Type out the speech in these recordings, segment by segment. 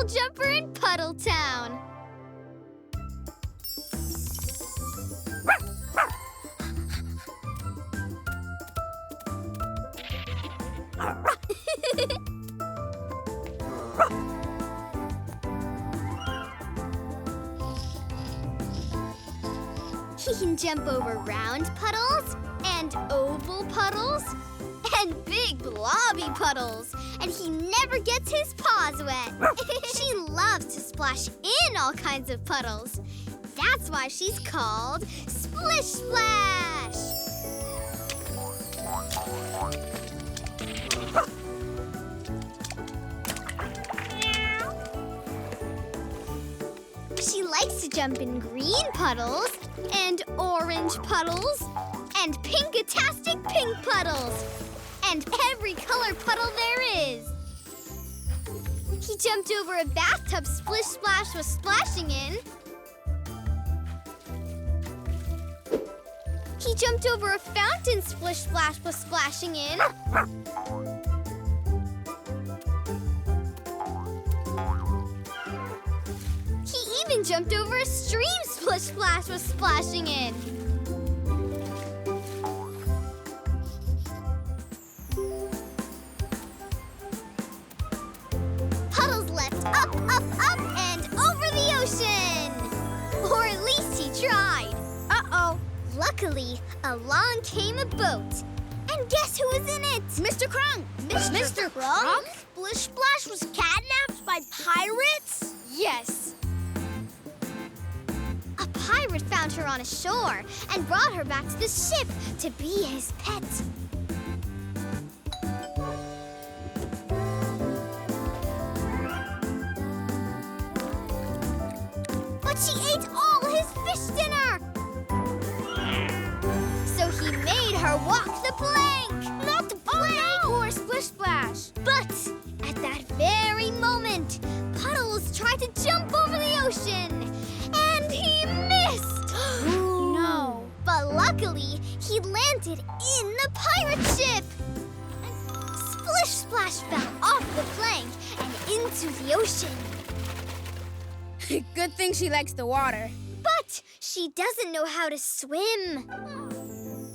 Puddle Jumper in Puddle Town. He can jump over round puddles and oval puddles and big blobby puddles, and he never gets his paws wet. She loves to splash in all kinds of puddles. That's why she's called Splish Splash. She likes to jump in green puddles and orange puddles and pink-a-tastic pink puddles and every color puddle there is. He jumped over a bathtub Splish Splash was splashing in. He jumped over a fountain Splish Splash was splashing in. He even jumped over a stream Splish Splash was splashing in. Puddles leapt up, up, up, and over the ocean. Or at least he tried. Uh-oh. Luckily, along came a boat. And guess who was in it? Mr. Krunk! Mr. Krunk? Splish Splash was kidnapped by pirates? Yes. A pirate found her on a shore and brought her back to the ship to be his pet. But she ate all his fish dinner. So he made her walk the plank. Not the plank. Oh, no. Or Splish Splash. But at that very moment, Puddles tried to jump over the ocean, and he missed. No. But luckily, he landed in the pirate ship. Splish Splash fell off the plank and into the ocean. Good thing she likes the water. But she doesn't know how to swim.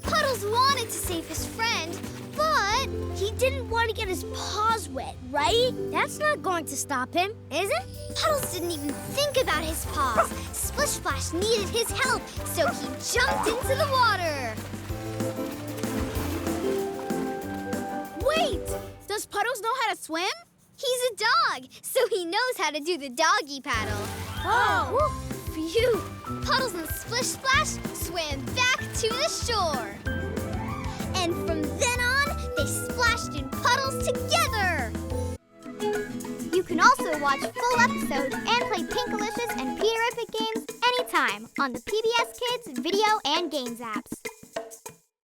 Puddles wanted to save his friend, but He didn't want to get his paws wet, right? That's not going to stop him, is it? Puddles didn't even think about his paws. Splish Splash needed his help, so he jumped into the water. Wait! Does Puddles know how to swim? He's a dog, so he knows how to do the doggy paddle. Oh! Phew! Puddles and Splish Splash swam back to the shore. And from then on, they splashed in puddles together. You can also watch full episodes and play Pinkalicious and Peter Epic games anytime on the PBS Kids video and games apps.